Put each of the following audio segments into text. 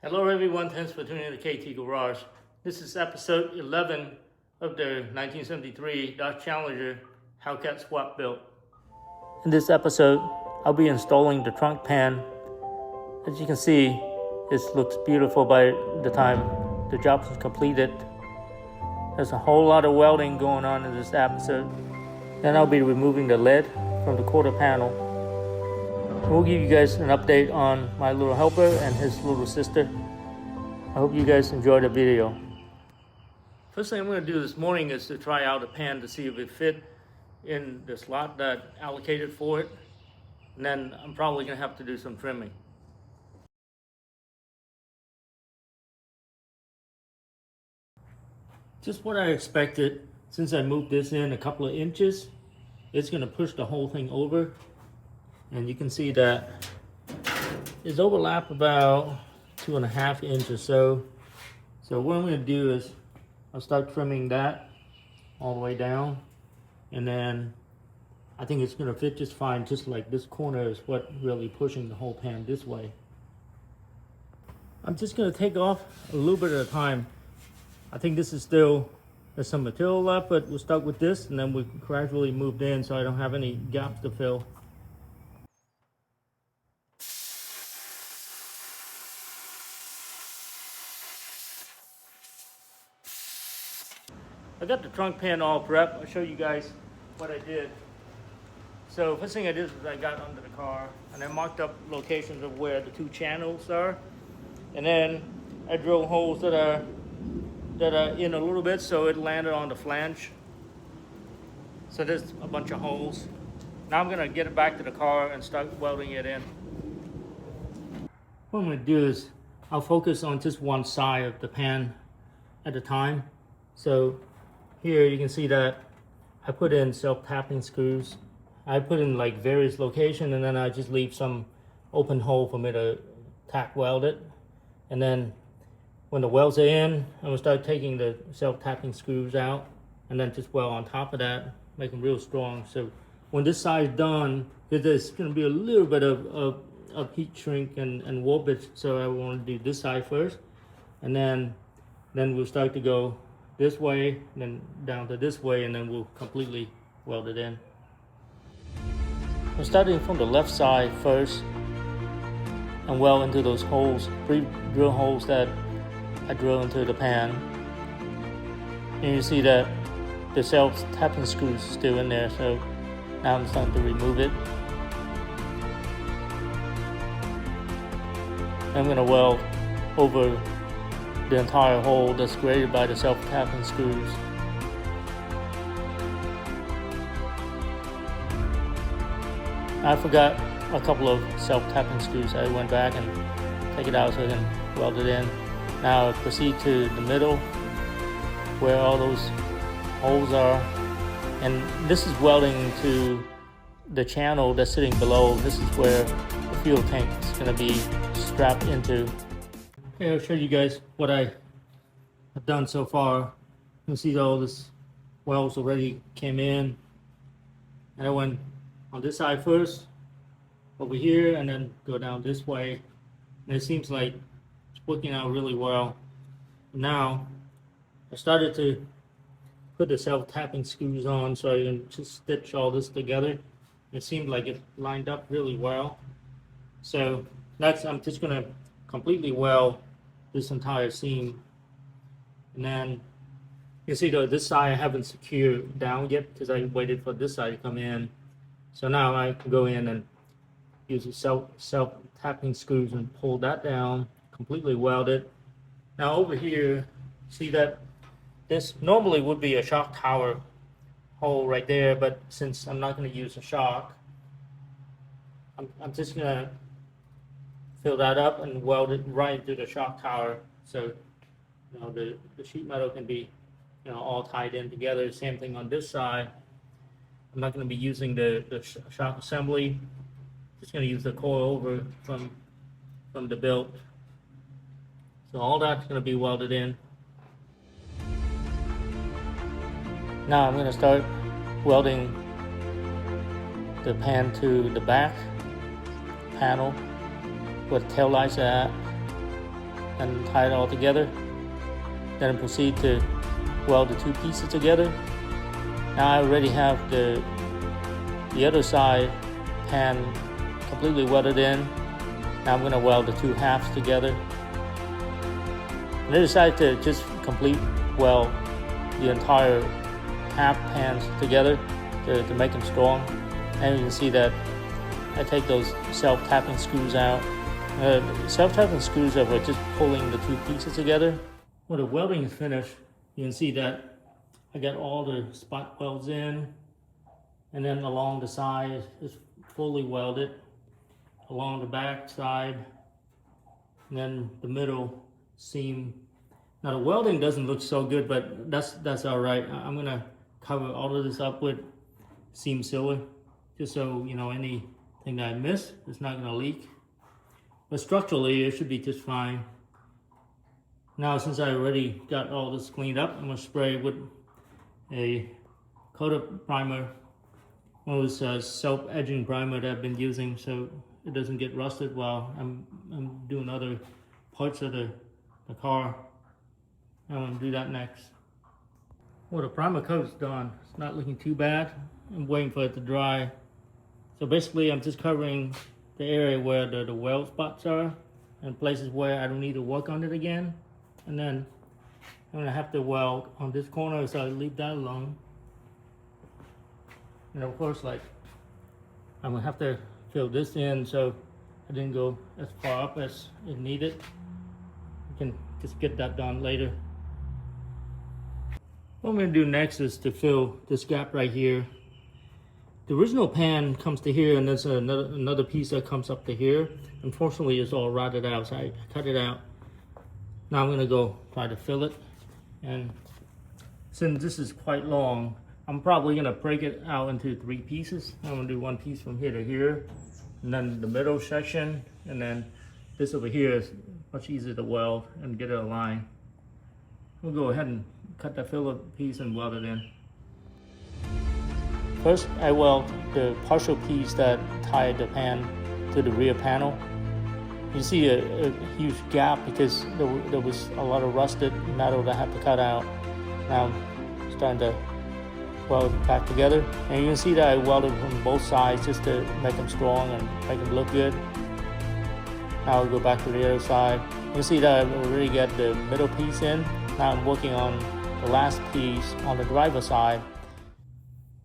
Hello everyone, thanks for tuning in to KT Garage. This is episode 11 of the 1973 Dodge Challenger Hellcat swap build. In this episode, I'll be installing the trunk pan. As you can see, this looks beautiful by the time the job is completed. There's a whole lot of welding going on in this episode. Then I'll be removing the lid from the quarter panel. We'll give you guys an update on my little helper and his little sister. I hope you guys enjoy the video. First thing I'm going to do this morning is to try out the pan to see if it fit in the slot that I allocated for it. And then I'm probably going to have to do some trimming. Just what I expected. Since I moved this in a couple of inches, it's going to push the whole thing over. And you can see that it's overlap about 2.5 inches or so. So what I'm going to do is I'll start trimming that all the way down, and then I think it's going to fit just fine. Just like this corner is what really pushing the whole pan this way. I'm just going to take off a little bit at a time. I think this is still, there's some material left, but we'll start with this and then we gradually moved in so I don't have any gaps to fill. I got the trunk pan all prepped. I'll show you guys what I did. So first thing I did is I got under the car and I marked up locations of where the two channels are. And then I drilled holes that are in a little bit so it landed on the flange. So there's a bunch of holes. Now I'm gonna get it back to the car and start welding it in. What I'm gonna do is I'll focus on just one side of the pan at a time. So here you can see that I put in self-tapping screws. I put in like various locations, and then I just leave some open hole for me to tack weld it. And then when the welds are in, I'm gonna start taking the self-tapping screws out and then just weld on top of that, make them real strong. So when this side is done, there's gonna be a little bit of heat shrink and warpage. So I want to do this side first, and then we'll start to go this way, then down to this way, and then we'll completely weld it in. I'm starting from the left side first and weld into those holes, 3 drill holes that I drill into the pan. And you see that the self-tapping screws is still in there, so now I'm starting to remove it. I'm going to weld over the entire hole that's created by the self-tapping screws. I forgot a couple of self-tapping screws. I went back and take it out so I can weld it in. Now I proceed to the middle where all those holes are, and this is welding to the channel that's sitting below. This is where the fuel tank is going to be strapped into. Okay, I'll show you guys what I have done so far. You can see all this welds already came in, and I went on this side first, over here, and then go down this way. And it seems like it's working out really well. Now I started to put the self-tapping screws on so I can just stitch all this together. It seemed like it lined up really well. So I'm just gonna completely weld this entire seam, and then you see though this side I haven't secured down yet because I waited for this side to come in. So now I can go in and use the self-tapping screws and pull that down, completely weld it. Now over here, see that this normally would be a shock tower hole right there, but since I'm not going to use a shock, I'm just going to fill that up and weld it right into the shock tower, so the sheet metal can be all tied in together. Same thing on this side. I'm not going to be using the shock assembly. Just going to use the coil over from the build. So all that's going to be welded in. Now I'm going to start welding the pan to the back panel where the tail lights are at. and tie it all together. Then proceed to weld the two pieces together. Now I already have the other side pan completely welded in. Now I'm going to weld the two halves together. And I decided to just complete weld the entire half pans together to make them strong. And you can see that I take those self-tapping screws out. Self-tapping screws are for just pulling the two pieces together. When the welding is finished, you can see that I got all the spot welds in, and then along the side is fully welded, along the back side, and then the middle seam. Now the welding doesn't look so good, but that's all right. I'm gonna cover all of this up with seam sealer, just so you know anything that I miss, it's not gonna leak. But structurally, it should be just fine. Now, since I already got all this cleaned up, I'm gonna spray with a coated primer. One of those self-edging primer that I've been using, so it doesn't get rusted while I'm doing other parts of the car. I'm gonna do that next. Well, the primer coat's done. It's not looking too bad. I'm waiting for it to dry. So basically, I'm just covering the area where the weld spots are, and places where I don't need to work on it again. And then I'm gonna have to weld on this corner, so I leave that alone. And of course, like, I'm gonna have to fill this in, so I didn't go as far up as it needed. You can just get that done later. What I'm gonna do next is to fill this gap right here. The original pan comes to here, and there's another piece that comes up to here. Unfortunately, it's all rotted out, so I cut it out. Now I'm gonna go try to fill it. And since this is quite long, I'm probably gonna break it out into 3 pieces. I'm gonna do one piece from here to here, and then the middle section, and then this over here is much easier to weld and get it aligned. We'll go ahead and cut that filler piece and weld it in. First, I weld the partial piece that tied the pan to the rear panel. You see a huge gap because there was a lot of rusted metal that I had to cut out. Now I'm starting to weld it back together. And you can see that I welded from both sides just to make them strong and make them look good. Now I'll go back to the other side. You can see that I've already got the middle piece in. Now I'm working on the last piece on the driver side.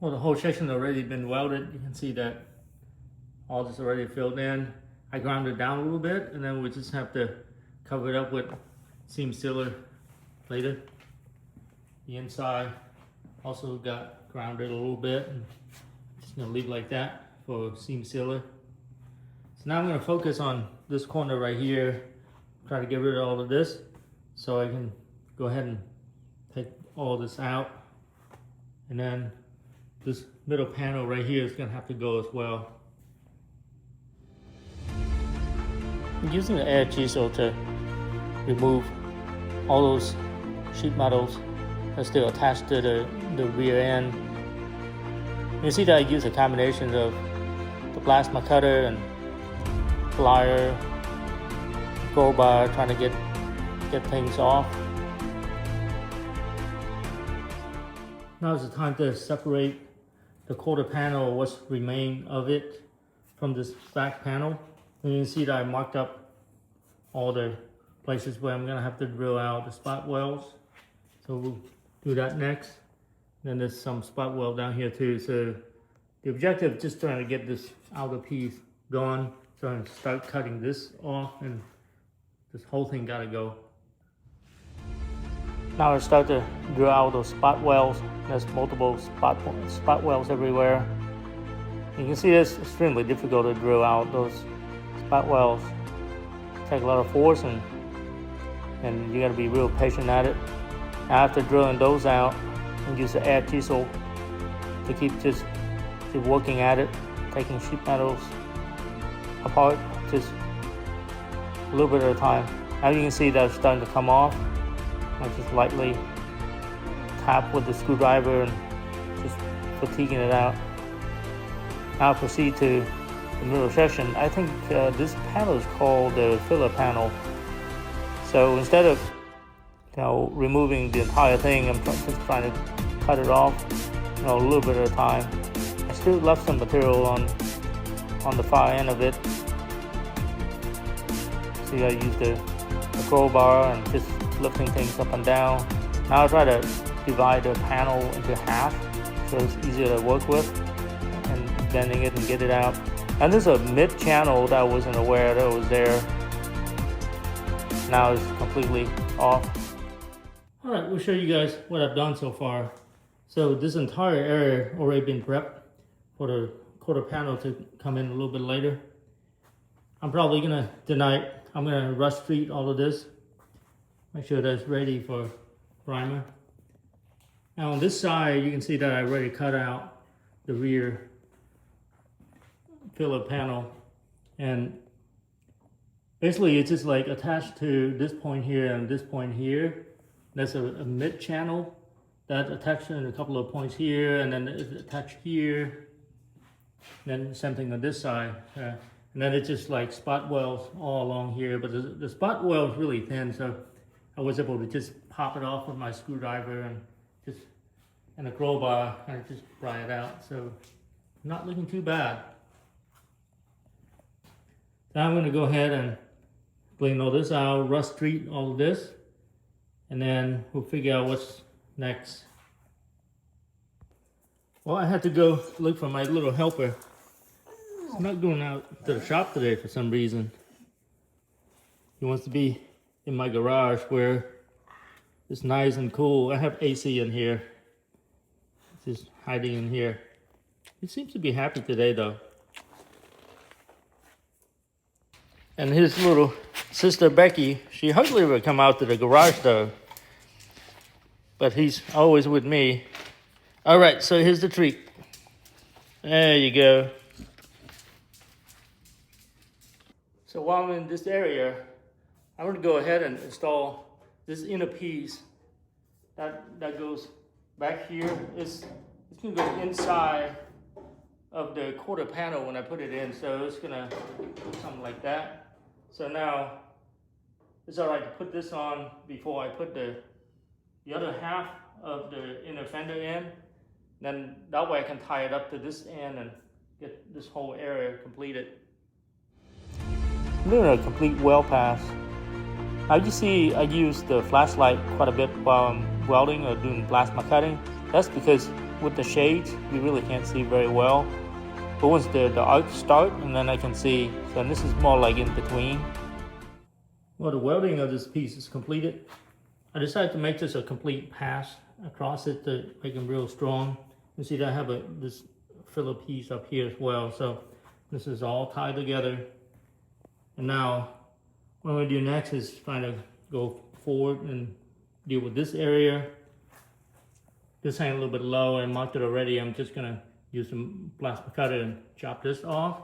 Well, the whole section already been welded. You can see that all this already filled in. I ground it down a little bit, and then we just have to cover it up with seam sealer later. The inside also got grounded a little bit, and just gonna leave it like that for seam sealer. So now I'm gonna focus on this corner right here, try to get rid of all of this, so I can go ahead and take all this out, and then this middle panel right here is gonna have to go as well. I'm using the air chisel to remove all those sheet metals that's still attached to the rear end. You see that I use a combination of the plasma cutter and plier, crowbar, trying to get things off. Now is the time to separate the quarter panel, what's remained of it, from this back panel. And you can see that I marked up all the places where I'm gonna have to drill out the spot welds. So we'll do that next. Then there's some spot weld down here too. So the objective is just trying to get this outer piece gone. So I'm gonna start cutting this off, and this whole thing gotta go. Now I start to drill out those spot welds. There's multiple spot welds everywhere. You can see it's extremely difficult to drill out those spot welds. Take a lot of force, and you gotta be real patient at it. After drilling those out, and use the air chisel to keep working at it, taking sheet metals apart just a little bit at a time. Now you can see that it's starting to come off. I just lightly tap with the screwdriver and just fatiguing it out. Now I'll proceed to the middle section. I think this panel is called the filler panel. So instead of removing the entire thing, I'm just trying to cut it off, a little bit at a time. I still left some material on the far end of it. See, I used the crowbar and just lifting things up and down. Now I try to divide the panel into half so it's easier to work with, and bending it and get it out. And there's a mid channel that I wasn't aware that was there. Now it's completely off. All right, we'll show you guys what I've done so far. So this entire area already been prepped for the quarter panel to come in a little bit later. I'm probably gonna, tonight, I'm gonna rust treat all of this. Make sure that's ready for primer. Now on this side, you can see that I already cut out the rear pillar panel. And basically it's just like attached to this point here and this point here. That's a mid channel that attached in a couple of points here, and then it's attached here. And then same thing on this side. And then it's just like spot welds all along here, but the spot weld is really thin, so I was able to just pop it off with my screwdriver and a crowbar and just pry it out. So not looking too bad. Now I'm going to go ahead and clean all this out, rust treat all of this, and then we'll figure out what's next. Well, I had to go look for my little helper. He's not going out to the shop today for some reason. He wants to be in my garage where it's nice and cool. I have AC in here. He's just hiding in here. He seems to be happy today though. And his little sister Becky, she hardly ever come out to the garage though. But he's always with me. All right, so here's the treat. There you go. So while I'm in this area, I'm going to go ahead and install this inner piece that goes back here. It's going to go inside of the quarter panel when I put it in. So it's going to look something like that. So now it's all right to put this on before I put the other half of the inner fender in. Then that way I can tie it up to this end and get this whole area completed. I'm doing a complete weld pass. Now you see I use the flashlight quite a bit while I'm welding or doing plasma cutting. That's because with the shades you really can't see very well. But once the arcs start, and then I can see, so this is more like in between. Well, the welding of this piece is completed. I decided to make this a complete pass across it to make them real strong. You see that I have this filler piece up here as well. So this is all tied together. And now what I'm going to do next is try to go forward and deal with this area. This hang a little bit low and marked it already. I'm just going to use some plasma cutter and chop this off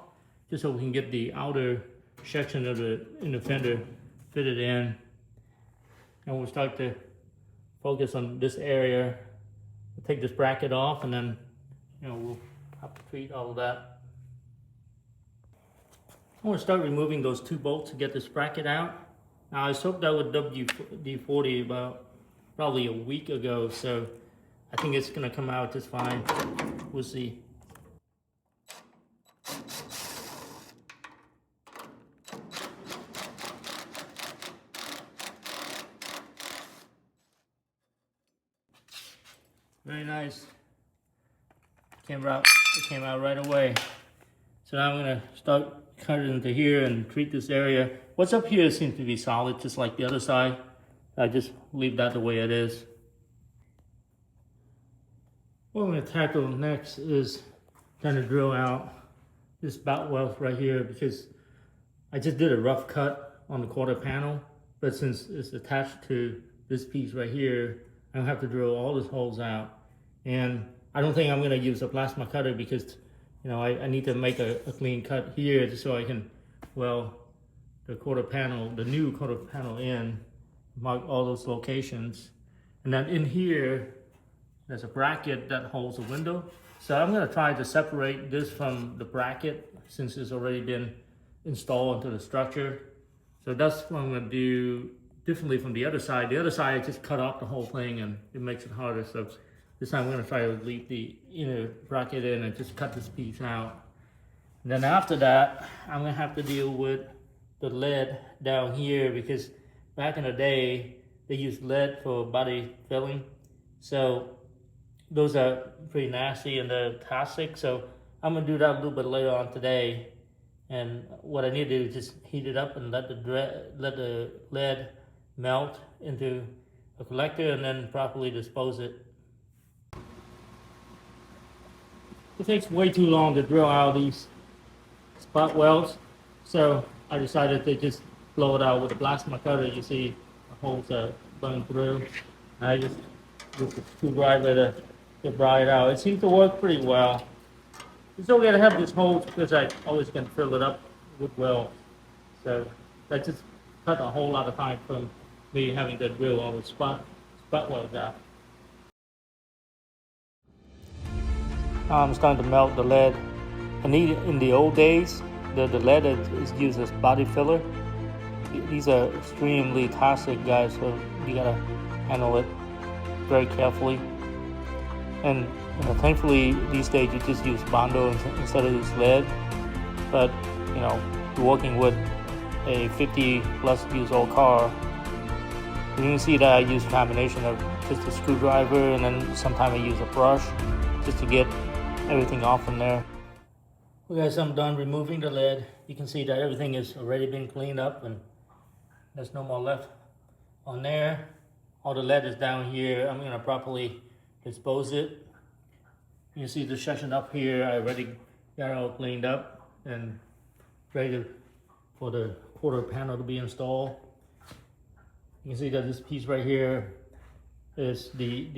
just so we can get the outer section of the inner fender fitted in. And we'll start to focus on this area. We'll take this bracket off and then we'll have to treat all of that. I'm going to start removing those two bolts to get this bracket out. Now I soaked that with WD-40 about probably a week ago, so I think it's going to come out just fine. We'll see. Very nice. It came out right away. So now I'm going to start cutting into here and treat this area. What's up here seems to be solid, just like the other side. I just leave that the way it is. What I'm going to tackle next is trying to drill out this bout weld right here, because I just did a rough cut on the quarter panel, but since it's attached to this piece right here, I have to drill all these holes out. And I don't think I'm going to use a plasma cutter because I need to make a clean cut here just so I can weld the quarter panel, the new quarter panel in, mark all those locations. And then in here, there's a bracket that holds the window. So I'm going to try to separate this from the bracket since it's already been installed into the structure. So that's what I'm going to do differently from the other side. The other side, I just cut off the whole thing and it makes it harder. So this time we're gonna try to leave the inner bracket in and just cut this piece out. And then after that, I'm gonna have to deal with the lead down here, because back in the day, they used lead for body filling. So those are pretty nasty and they're toxic. So I'm gonna do that a little bit later on today. And what I need to do is just heat it up and let the lead melt into a collector and then properly dispose it. It takes way too long to drill out these spot welds, so I decided to just blow it out with a plasma cutter. You see the holes are going through. I just use the screwdriver to pry it out. It seems to work pretty well. You still gotta have these holes because I always can fill it up with welds. So that just cut a whole lot of time from me having to drill all the spot welds out. Now I'm starting to melt the lead. And in the old days, the lead is used as body filler. These are extremely toxic, guys, so you gotta handle it very carefully. And thankfully these days you just use Bondo instead of this lead. But you know, you're working with a 50+ years old car. You can see that I use a combination of just a screwdriver and then sometimes I use a brush just to get everything off from there. Well guys, I'm done removing the lead. You can see that everything has already been cleaned up and there's no more left on there. All the lead is down here. I'm gonna properly dispose it. You can see the section up here, I already got it all cleaned up and ready for the quarter panel to be installed. You can see that this piece right here is the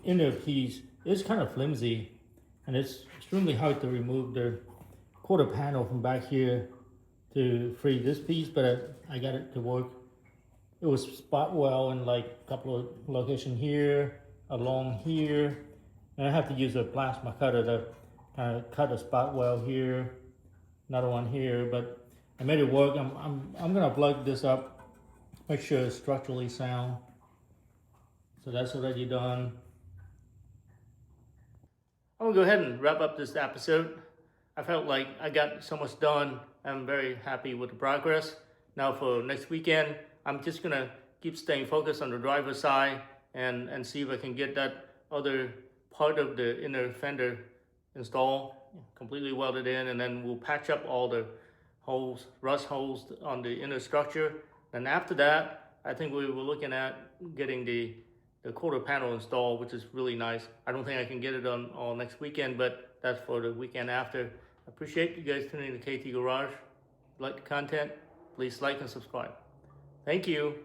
inner piece is kind of flimsy and it's extremely hard to remove the quarter panel from back here to free this piece, but I got it to work. It was spot well in like a couple of locations here, along here, and I have to use a plasma cutter to kind of cut a spot well here, another one here, but I made it work. I'm gonna plug this up, make sure it's structurally sound. So that's already done. I'm gonna go ahead and wrap up this episode. I felt like I got so much done. I'm very happy with the progress. Now for next weekend, I'm just gonna keep staying focused on the driver's side and see if I can get that other part of the inner fender installed, completely welded in, and then we'll patch up all the holes, rust holes on the inner structure. And after that, I think we were looking at getting the quarter panel installed, which is really nice. I don't think I can get it on all next weekend, but that's for the weekend after. I appreciate you guys tuning in to KT Garage. If you like the content, please like and subscribe. Thank you.